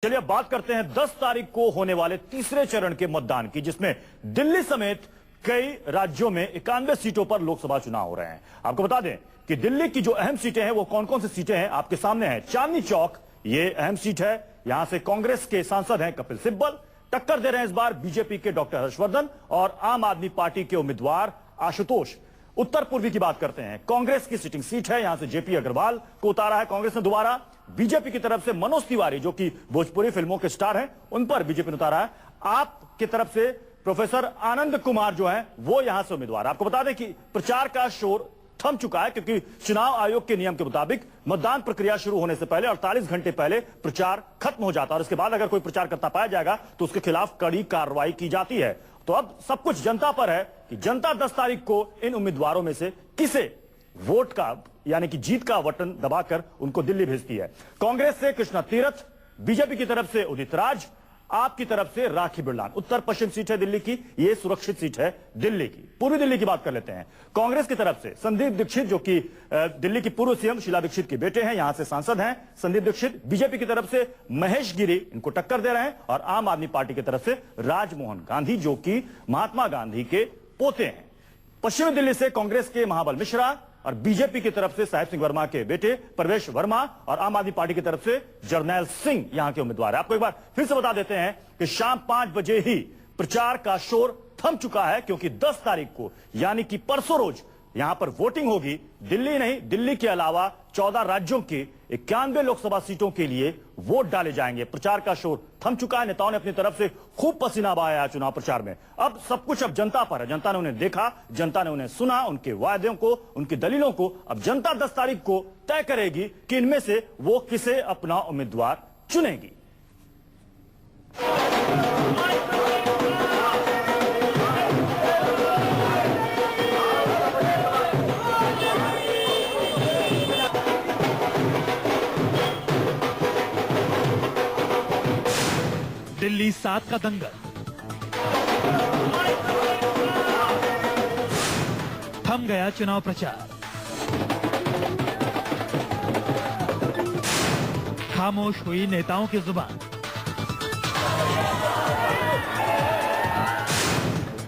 चलिए अब बात करते हैं 10 तारीख को होने वाले तीसरे चरण के मतदान की, जिसमें दिल्ली समेत कई राज्यों में 91 सीटों पर लोकसभा चुनाव हो रहे हैं। आपको बता दें कि दिल्ली की जो अहम सीटें हैं वो कौन कौन सी सीटें हैं आपके सामने हैं। चांदनी चौक ये अहम सीट है, यहां से कांग्रेस के सांसद हैं कपिल सिब्बल, टक्कर दे रहे हैं इस बार बीजेपी के डॉक्टर हर्षवर्धन और आम आदमी पार्टी के उम्मीदवार आशुतोष। उत्तर पूर्वी की बात करते हैं, कांग्रेस की सिटिंग सीट है, यहां से जेपी अग्रवाल को उतारा है कांग्रेस ने दोबारा। बीजेपी की तरफ से मनोज तिवारी जो कि भोजपुरी फिल्मों के स्टार हैं, उन पर बीजेपी ने उतारा है। आप की तरफ से प्रोफेसर आनंद कुमार जो हैं वो यहां से उम्मीदवार। आपको बता दें कि प्रचार का शोर थम चुका है, क्योंकि चुनाव आयोग के नियम के मुताबिक मतदान प्रक्रिया शुरू होने से पहले 48 घंटे पहले प्रचार खत्म हो जाता है और इसके बाद अगर कोई प्रचार करता पाया जाएगा तो उसके खिलाफ कड़ी कार्रवाई की जाती है। तो अब सब कुछ जनता पर है कि जनता 10 तारीख को इन उम्मीदवारों में से किसे वोट का यानी कि जीत का बटन दबाकर उनको दिल्ली भेजती है। कांग्रेस से कृष्णा तीरथ, बीजेपी की तरफ से उदित राज, आपकी तरफ से राखी बिरलान। उत्तर पश्चिम सीट है दिल्ली की, यह सुरक्षित सीट है दिल्ली की। पूर्वी दिल्ली की बात कर लेते हैं। कांग्रेस की तरफ से संदीप दीक्षित जो कि दिल्ली की पूर्व सीएम शीला दीक्षित के बेटे हैं, यहां से सांसद हैं संदीप दीक्षित। बीजेपी की तरफ से महेश गिरी इनको टक्कर दे रहे हैं और आम आदमी पार्टी की तरफ से राजमोहन गांधी जो कि महात्मा गांधी के पोते हैं। पश्चिमी दिल्ली से कांग्रेस के महाबल मिश्रा और बीजेपी की तरफ से साहिब सिंह वर्मा के बेटे प्रवेश वर्मा और आम आदमी पार्टी की तरफ से जर्नैल सिंह यहां के उम्मीदवार है। आपको एक बार फिर से बता देते हैं कि शाम 5 बजे ही प्रचार का शोर थम चुका है, क्योंकि 10 तारीख को यानी कि परसों रोज यहां पर वोटिंग होगी। दिल्ली नहीं, दिल्ली के अलावा 14 राज्यों के 91 लोकसभा सीटों के लिए वोट डाले जाएंगे। प्रचार का शोर थम चुका है, नेताओं ने अपनी तरफ से खूब पसीना बहाया चुनाव प्रचार में। अब सब कुछ अब जनता पर है। जनता ने उन्हें देखा, जनता ने उन्हें सुना, उनके वायदों को, उनकी दलीलों को। अब जनता 10 तारीख को तय करेगी कि इनमें से वो किसे अपना उम्मीदवार चुनेगी। दिल्ली 7 का दंगल, थम गया चुनाव प्रचार, खामोश हुई नेताओं की जुबान।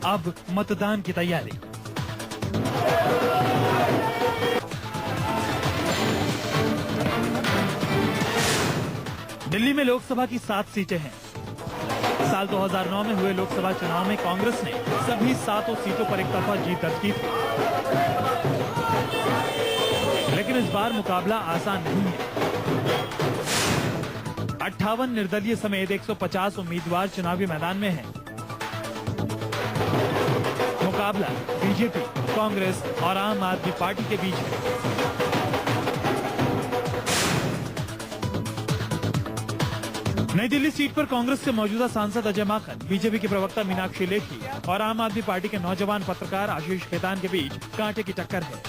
अब मतदान की तैयारी। दिल्ली में लोकसभा की 7 सीटें हैं। साल 2009 में हुए लोकसभा चुनाव में कांग्रेस ने सभी 7 सीटों पर एक तरफा जीत दर्ज की थी, लेकिन इस बार मुकाबला आसान नहीं है। 58 निर्दलीय समेत 150 उम्मीदवार चुनावी मैदान में हैं। मुकाबला बीजेपी, कांग्रेस और आम आदमी पार्टी के बीच है। नई दिल्ली सीट पर कांग्रेस के मौजूदा सांसद अजय माकन, बीजेपी के प्रवक्ता मीनाक्षी लेखी और आम आदमी पार्टी के नौजवान पत्रकार आशीष खेतान के बीच कांटे की टक्कर है।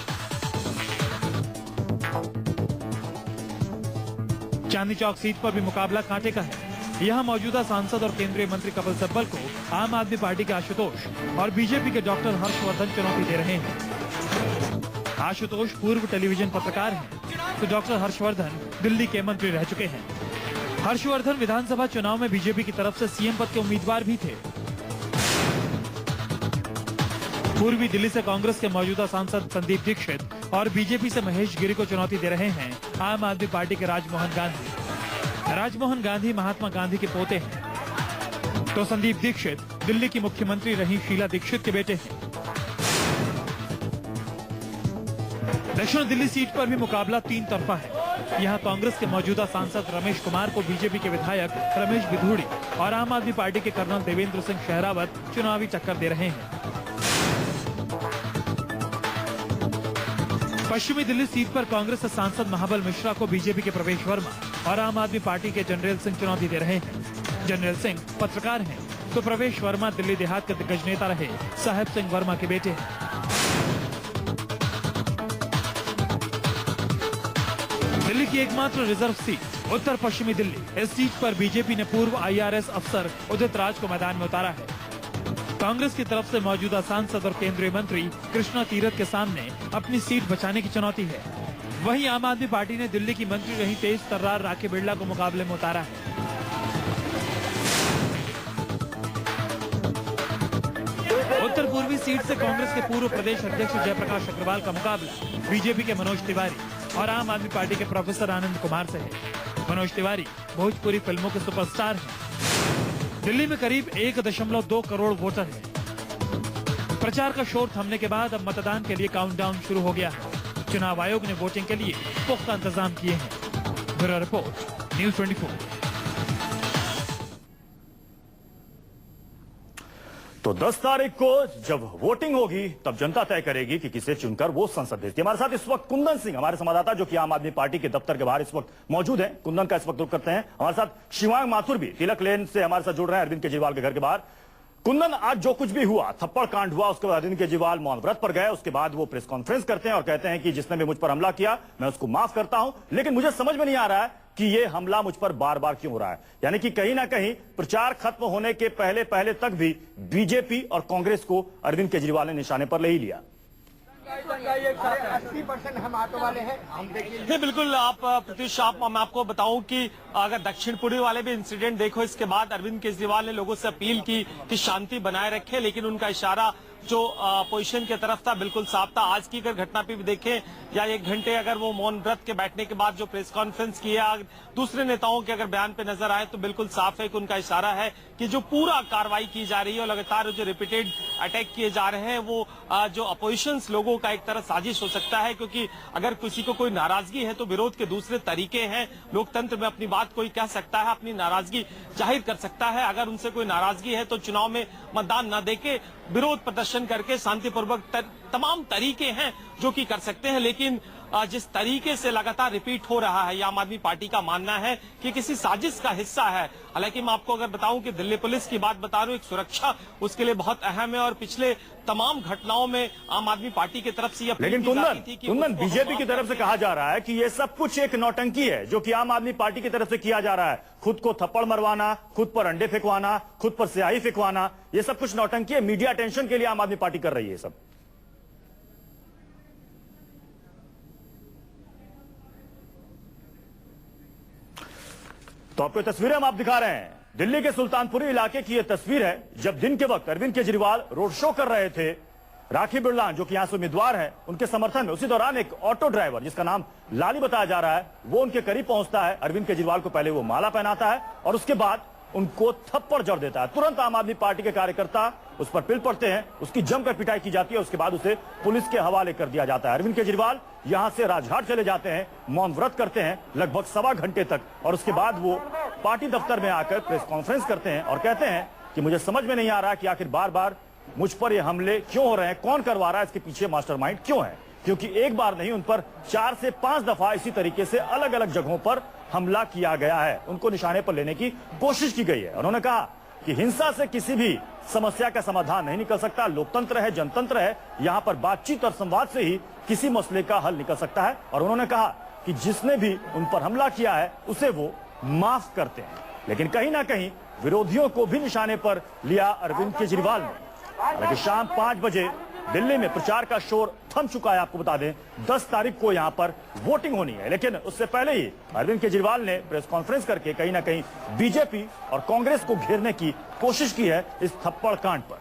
चांदनी चौक सीट पर भी मुकाबला कांटे का है। यहां मौजूदा सांसद और केंद्रीय मंत्री कपिल सिब्बल को आम आदमी पार्टी के आशुतोष और बीजेपी के डॉक्टर हर्षवर्धन चुनौती दे रहे हैं। आशुतोष पूर्व टेलीविजन पत्रकार हैं, तो डॉक्टर हर्षवर्धन दिल्ली के मंत्री रह चुके हैं। हर्षवर्धन विधानसभा चुनाव में बीजेपी की तरफ से सीएम पद के उम्मीदवार भी थे। पूर्वी दिल्ली से कांग्रेस के मौजूदा सांसद संदीप दीक्षित और बीजेपी से महेश गिरी को चुनौती दे रहे हैं आम आदमी पार्टी के राजमोहन गांधी। राजमोहन गांधी महात्मा गांधी के पोते हैं, तो संदीप दीक्षित दिल्ली की मुख्यमंत्री रही शीला दीक्षित के बेटे हैं। दक्षिण दिल्ली सीट पर भी मुकाबला 3 तरफा है। यहां कांग्रेस के मौजूदा सांसद रमेश कुमार को बीजेपी के विधायक रमेश बिधूड़ी और आम आदमी पार्टी के कर्नल देवेंद्र सिंह शहरावत चुनावी टक्कर दे रहे हैं। पश्चिमी दिल्ली सीट पर कांग्रेस के सांसद महाबल मिश्रा को बीजेपी के प्रवेश वर्मा और आम आदमी पार्टी के जर्नैल सिंह चुनौती दे रहे हैं। जर्नैल सिंह पत्रकार हैं, तो प्रवेश वर्मा दिल्ली देहात के दिग्गज नेता रहे साहिब सिंह वर्मा के बेटे हैं। दिल्ली की एकमात्र रिजर्व सीट उत्तर पश्चिमी दिल्ली, इस सीट पर बीजेपी ने पूर्व आईआरएस अफसर उदित राज को मैदान में उतारा है। कांग्रेस की तरफ से मौजूदा सांसद और केंद्रीय मंत्री कृष्णा तीरथ के सामने अपनी सीट बचाने की चुनौती है। वहीं आम आदमी पार्टी ने दिल्ली की मंत्री रही तेज तर्रार राखी बिरला को मुकाबले में उतारा है। उत्तर पूर्वी सीट से कांग्रेस के पूर्व प्रदेश अध्यक्ष जयप्रकाश अग्रवाल का मुकाबला बीजेपी के मनोज तिवारी और आम आदमी पार्टी के प्रोफेसर आनंद कुमार से है। मनोज तिवारी भोजपुरी फिल्मों के सुपरस्टार हैं। दिल्ली में करीब 1.2 करोड़ वोटर हैं। प्रचार का शोर थमने के बाद अब मतदान के लिए काउंटडाउन शुरू हो गया है। चुनाव आयोग ने वोटिंग के लिए पुख्ता इंतजाम किए हैं। Bureau report, news 24। तो 10 तारीख को जब वोटिंग होगी तब जनता तय करेगी कि किसे चुनकर वो संसद भेजती है। हमारे साथ इस वक्त कुंदन सिंह, हमारे संवाददाता, जो कि आम आदमी पार्टी के दफ्तर के बाहर इस वक्त मौजूद हैं। कुंदन का इस वक्त रुख करते हैं। हमारे साथ शिवांग माथुर भी तिलक लेन से हमारे साथ जुड़ रहे हैं, अरविंद केजरीवाल के घर के बाहर। कुंदन, आज जो कुछ भी हुआ, थप्पड़ कांड हुआ, उसके बाद अरविंद केजरीवाल मौन व्रत पर गए। उसके बाद वो प्रेस कॉन्फ्रेंस करते हैं और कहते हैं कि जिसने भी मुझ पर हमला किया मैं उसको माफ करता हूं, लेकिन मुझे समझ में नहीं आ रहा है कि ये हमला मुझ पर बार बार क्यों हो रहा है। यानी कि कहीं ना कहीं प्रचार खत्म होने के पहले पहले तक भी बीजेपी और कांग्रेस को अरविंद केजरीवाल ने निशाने पर ले ही लिया। 80% हम ऑटो वाले हैं, हम देखिए। नहीं, बिल्कुल आप प्रत्युष, मैं आपको बताऊं कि अगर दक्षिण पूर्वी वाले भी इंसिडेंट देखो, इसके बाद अरविंद केजरीवाल ने लोगों से अपील की कि शांति बनाए रखे, लेकिन उनका इशारा जो अपोजिशन की तरफ था बिल्कुल साफ था। आज की अगर घटना पे भी देखें या 1 घंटे अगर वो मौन व्रत के बैठने के बाद जो प्रेस कॉन्फ्रेंस किया, दूसरे नेताओं के अगर बयान पे नजर आए तो बिल्कुल साफ है कि उनका इशारा है कि जो पूरा कार्रवाई की जा रही है और लगातार जो रिपीटेड अटैक किए जा रहे हैं वो जो अपोजिशन लोगों का एक तरह साजिश हो सकता है, क्योंकि अगर किसी को कोई नाराजगी है तो विरोध के दूसरे तरीके हैं। लोकतंत्र में अपनी बात कोई कह सकता है, अपनी नाराजगी जाहिर कर सकता है। अगर उनसे कोई नाराजगी है तो चुनाव में मतदान न देके विरोध प्रदर्शन करके शांतिपूर्वक तमाम तरीके हैं जो कि कर सकते हैं। लेकिन जिस तरीके से लगातार रिपीट हो रहा है, ये आम आदमी पार्टी का मानना है कि किसी साजिश का हिस्सा है। हालांकि मैं आपको अगर बताऊं कि दिल्ली पुलिस की बात बता रहा हूं, एक सुरक्षा उसके लिए बहुत अहम है और पिछले तमाम घटनाओं में आम आदमी पार्टी की तरफ से यह लेकिन कुंदन, बीजेपी की तरफ से कहा जा रहा है कि ये सब कुछ एक नौटंकी है जो कि आम आदमी पार्टी की तरफ से किया जा रहा है। खुद को थप्पड़ मरवाना, खुद पर अंडे फेंकवाना, खुद पर स्याही फेंकवाना, ये सब कुछ नौटंकी है। मीडिया अटेंशन के लिए आम आदमी पार्टी कर रही है सब। तो आपको तस्वीरें हम आप दिखा रहे हैं, दिल्ली के सुल्तानपुरी इलाके की यह तस्वीर है जब दिन के वक्त अरविंद केजरीवाल रोड शो कर रहे थे। राखी बिरला जो कि यहां से उम्मीदवार हैं, उनके समर्थन में उसी दौरान एक ऑटो ड्राइवर जिसका नाम लाली बताया जा रहा है, वो उनके करीब पहुंचता है। अरविंद केजरीवाल को पहले वो माला पहनाता है और उसके बाद उनको थप्पड़ जड़ देता है। तुरंत आम आदमी पार्टी के कार्यकर्ता उस पर पिल पड़ते हैं, उसकी जमकर पिटाई की जाती है। उसके बाद उसे पुलिस के हवाले कर दिया जाता है। अरविंद केजरीवाल यहां से राजघाट चले जाते हैं, मौन व्रत करते हैं लगभग 1.25 घंटे तक, और उसके बाद वो पार्टी दफ्तर में आकर प्रेस कॉन्फ्रेंस करते हैं और कहते हैं कि मुझे समझ में नहीं आ रहा कि आखिर बार बार मुझ पर ये हमले क्यों हो रहे हैं, कौन करवा रहा है, इसके पीछे मास्टरमाइंड क्यों है। क्योंकि एक बार नहीं, उन पर 4 से 5 दफा इसी तरीके से अलग अलग जगहों पर हमला किया गया है, उनको निशाने पर लेने की कोशिश की गई है। उन्होंने कहा कि हिंसा से किसी भी समस्या का समाधान नहीं निकल सकता। लोकतंत्र है, जनतंत्र है, यहां पर बातचीत और संवाद से ही किसी मसले का हल निकल सकता है। और उन्होंने कहा कि जिसने भी उन पर हमला किया है उसे वो माफ करते हैं। लेकिन कहीं ना कहीं विरोधियों को भी निशाने पर लिया अरविंद केजरीवाल ने। हालांकि शाम 5 बजे दिल्ली में प्रचार का शोर थम चुका है। आपको बता दें 10 तारीख को यहां पर वोटिंग होनी है, लेकिन उससे पहले ही अरविंद केजरीवाल ने प्रेस कॉन्फ्रेंस करके कहीं ना कहीं बीजेपी और कांग्रेस को घेरने की कोशिश की है इस थप्पड़ कांड पर।